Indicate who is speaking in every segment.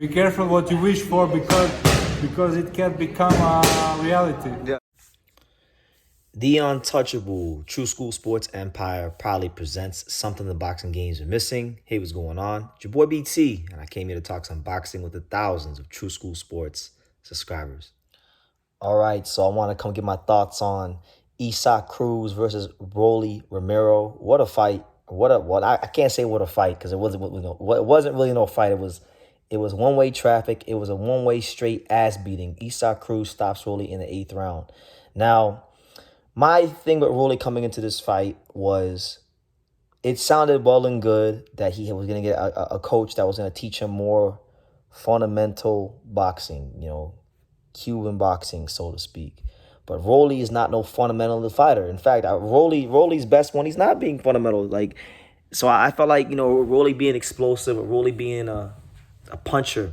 Speaker 1: Be careful what you wish for because it can become a reality.
Speaker 2: Yeah.
Speaker 3: The untouchable True School Sports Empire proudly presents something the boxing games are missing. Hey, what's going on? It's your boy BT, and I came here to talk some boxing with the thousands of True School Sports subscribers. All right, so I want to come get my thoughts on Isak Cruz versus Romero. What a fight! I can't say what a fight because it wasn't really no fight. It was one-way traffic. It was a one-way straight ass beating. Isak Cruz stops Rolly in the 8th round. Now, my thing with Rolly coming into this fight was it sounded well and good that he was going to get a coach that was going to teach him more fundamental boxing, Cuban boxing, so to speak. But Rolly is not no fundamental fighter. In fact, Rolly's best when he's not being fundamental. So I felt like, Rolly being explosive, Rolly being a puncher,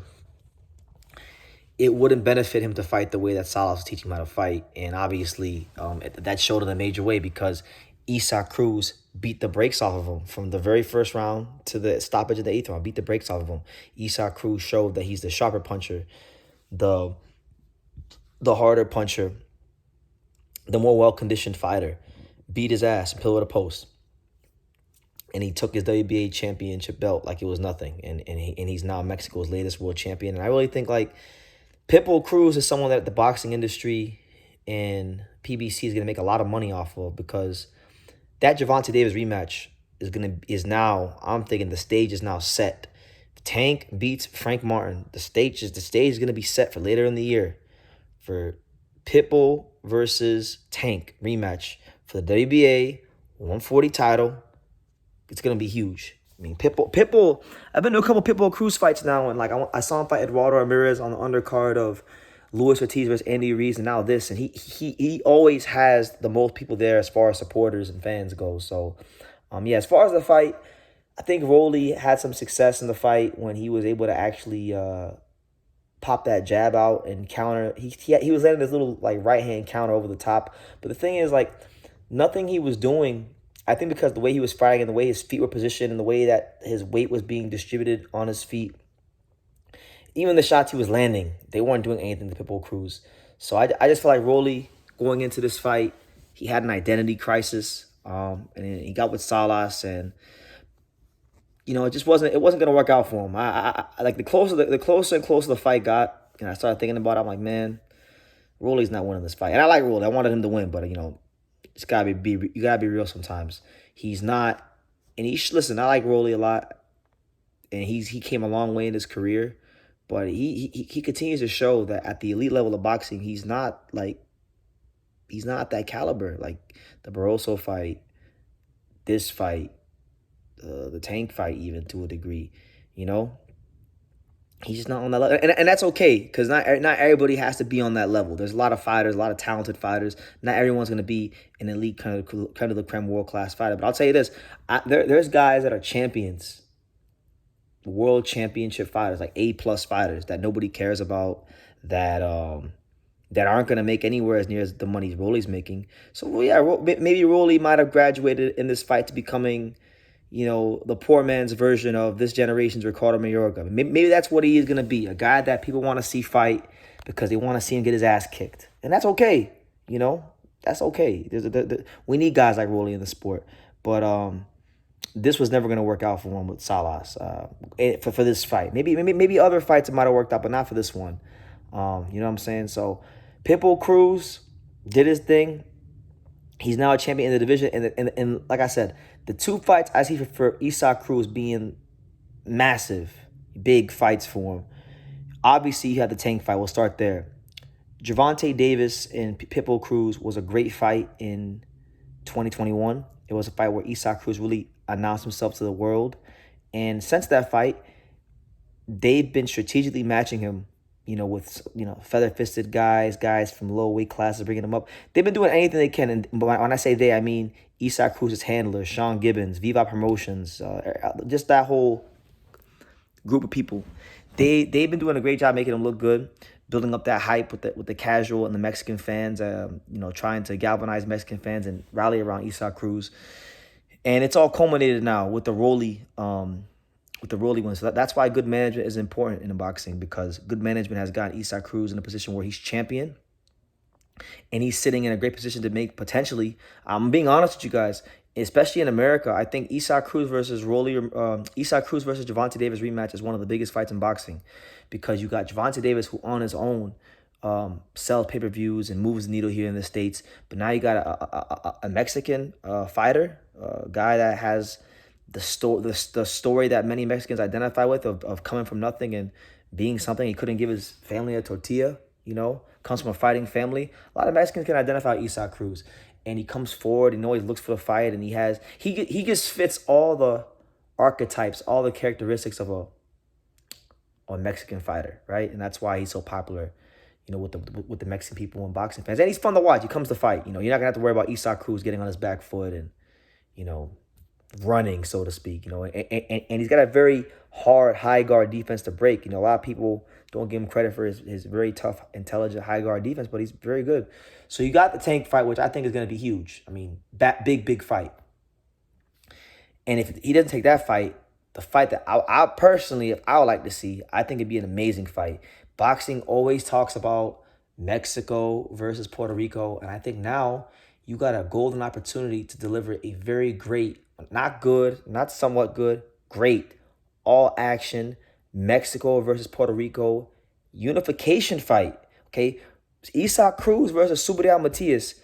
Speaker 3: it wouldn't benefit him to fight the way that Salah was teaching him how to fight. And obviously, that showed in a major way because Isak Cruz beat the brakes off of him from the very first round to the stoppage of the 8th round, beat the brakes off of him. Isak Cruz showed that he's the sharper puncher, the harder puncher, the more well-conditioned fighter. Beat his ass, pillar to post. And he took his WBA championship belt like it was nothing. And he's now Mexico's latest world champion. And I really think, Pitbull Cruz is someone that the boxing industry and PBC is going to make a lot of money off of because that Gervonta Davis rematch is now, I'm thinking the stage is now set. Tank beats Frank Martin. The stage is going to be set for later in the year for Pitbull versus Tank rematch for the WBA 140 title. It's going to be huge. I mean, Pitbull, I've been to a couple Pitbull Cruz fights now, and I saw him fight Eduardo Ramirez on the undercard of Luis Ortiz versus Andy Ruiz, and now this, and he always has the most people there as far as supporters and fans go. So, as far as the fight, I think Rolly had some success in the fight when he was able to actually pop that jab out and counter. He was letting this little right hand counter over the top, but the thing is nothing he was doing. I think because the way he was fighting and the way his feet were positioned and the way that his weight was being distributed on his feet, even the shots he was landing, they weren't doing anything to Pitbull Cruz. So I just feel like Rolly going into this fight, he had an identity crisis, and he got with Salas, and it wasn't going to work out for him. I like the closer and closer the fight got, and I started thinking about it, I'm like, man, Rolly's not winning this fight, and I like Rolly. I wanted him to win, but it's gotta be you gotta be real sometimes. He's not, and listen. I like Rolly a lot, and he came a long way in his career, but he continues to show that at the elite level of boxing, he's not that caliber. Like the Barroso fight, this fight, the Tank fight, even to a degree, He's just not on that level, and that's okay because not everybody has to be on that level. There's a lot of fighters, a lot of talented fighters. Not everyone's going to be an elite kind of the creme world class fighter. But I'll tell you this: there's guys that are champions, world championship fighters, like A+ fighters that nobody cares about, that aren't going to make anywhere as near as the money Rolly's making. So yeah, maybe Rolly might have graduated in this fight to becoming, the poor man's version of this generation's Ricardo Mayorga. Maybe that's what he is going to be, a guy that people want to see fight because they want to see him get his ass kicked. And that's okay, That's okay. We need guys like Rolly in the sport. But this was never going to work out for him with Salas for this fight. Maybe other fights it might have worked out, but not for this one. You know what I'm saying? So Pitbull Cruz did his thing. He's now a champion in the division. And like I said, the two fights I see for Isak Cruz being massive, big fights for him. Obviously, you have the Tank fight. We'll start there. Gervonta Davis and Pitbull Cruz was a great fight in 2021. It was a fight where Isak Cruz really announced himself to the world. And since that fight, they've been strategically matching him, with, feather-fisted guys from low weight classes, bringing them up. They've been doing anything they can. And when I say they, I mean Isak Cruz's handler, Sean Gibbons, Viva Promotions, just that whole group of people. They've been doing a great job making him look good, building up that hype with the casual and the Mexican fans, trying to galvanize Mexican fans and rally around Isak Cruz. And it's all culminated now with the Rolly with the Rolly win. So that's why good management is important in boxing, because good management has gotten Isaac Cruz in a position where he's champion. And he's sitting in a great position to make potentially. I'm being honest with you guys, especially in America. I think Isaac Cruz versus Isaac Cruz versus Gervonta Davis rematch is one of the biggest fights in boxing, because you got Gervonta Davis, who on his own sells pay-per-views and moves the needle here in the States. But now you got a Mexican fighter, a guy that has the story that many Mexicans identify with of coming from nothing and being something. He couldn't give his family a tortilla, comes from a fighting family. A lot of Mexicans can identify with Isaac Cruz. And he comes forward and always looks for the fight. And he just fits all the archetypes, all the characteristics of a Mexican fighter, right? And that's why he's so popular, with the Mexican people and boxing fans. And he's fun to watch. He comes to fight. You're not going to have to worry about Isaac Cruz getting on his back foot and, running, so to speak. And he's got a very hard, high guard defense to break. A lot of people don't give him credit for his very tough, intelligent, high guard defense, but he's very good. So you got the Tank fight, which I think is going to be huge. I mean, big fight. And if he doesn't take that fight, the fight that I personally, if I would like to see, I think it'd be an amazing fight. Boxing always talks about Mexico versus Puerto Rico, and I think now you got a golden opportunity to deliver a very great, not good, not somewhat good, great, all-action Mexico versus Puerto Rico unification fight, okay? Isaac Cruz versus Subriel Matias,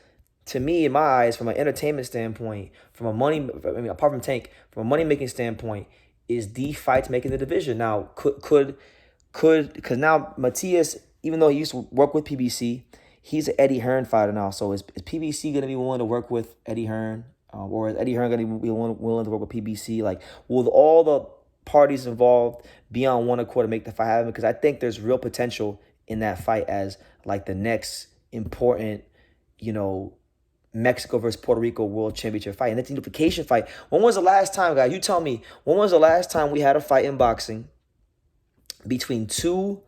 Speaker 3: to me, in my eyes, from an entertainment standpoint, apart from Tank, from a money-making standpoint, is the fight to make in the division. Now, because now Matias, even though he used to work with PBC, he's an Eddie Hearn fighter now. So is PBC going to be willing to work with Eddie Hearn? Or is Eddie Hearn going to be willing to work with PBC? Like, will all the parties involved be on one accord to make the fight happen? Because I think there's real potential in that fight as, like, the next important, Mexico versus Puerto Rico World Championship fight. And that's a unification fight. When was the last time, guys? You tell me. When was the last time we had a fight in boxing between two,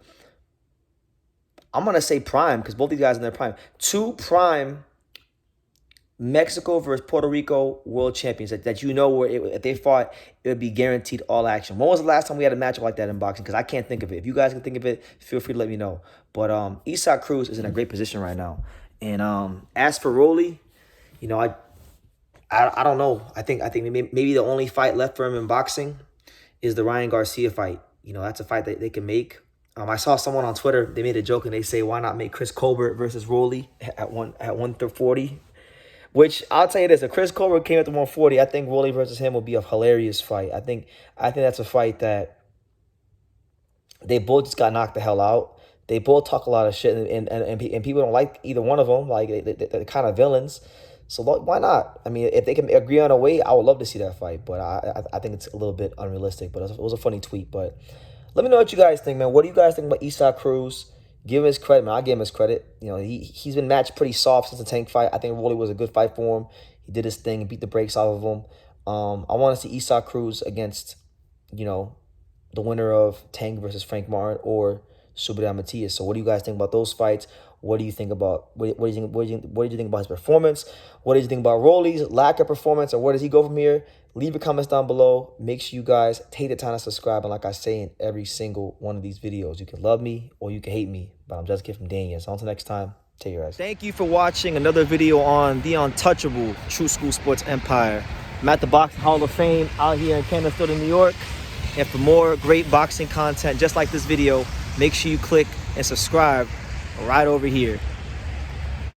Speaker 3: I'm going to say prime, because both these guys are in their prime, two prime Mexico versus Puerto Rico world champions that where if they fought, it would be guaranteed all action. When was the last time we had a matchup like that in boxing? Because I can't think of it. If you guys can think of it, feel free to let me know. But Isaac Cruz is in a great position right now. And as for Rolly, I don't know. I think maybe the only fight left for him in boxing is the Ryan Garcia fight. That's a fight that they can make. I saw someone on Twitter, they made a joke and they say, why not make Chris Colbert versus Rolly at 140? Which I'll tell you this, if Chris Colbert came up to 140, I think Rolly versus him would be a hilarious fight. I think that's a fight that they both just got knocked the hell out. They both talk a lot of shit, and people don't like either one of them. Like, they're kind of villains. So why not? I mean, if they can agree on a way, I would love to see that fight. But I think it's a little bit unrealistic. But it was a funny tweet. But let me know what you guys think, man. What do you guys think about Isaac Cruz? Give him his credit, man. I give him his credit. He's been matched pretty soft since the Tank fight. I think Rolly was a good fight for him. He did his thing and beat the brakes off of him. I want to see Isaac Cruz against, the winner of Tank versus Frank Martin or Subriel Matias. So what do you guys think about those fights? What do you think about what do you think about his performance? What do you think about Rolly's lack of performance, or where does he go from here? Leave your comments down below. Make sure you guys take the time to subscribe. And like I say in every single one of these videos, you can love me or you can hate me, but I'm just a kid from Daniel. So until next time, take care, guys. Thank you for watching another video on the untouchable True School Sports Empire. I'm at the Boxing Hall of Fame out here in Canterbury, New York. And for more great boxing content just like this video, make sure you click and subscribe right over here.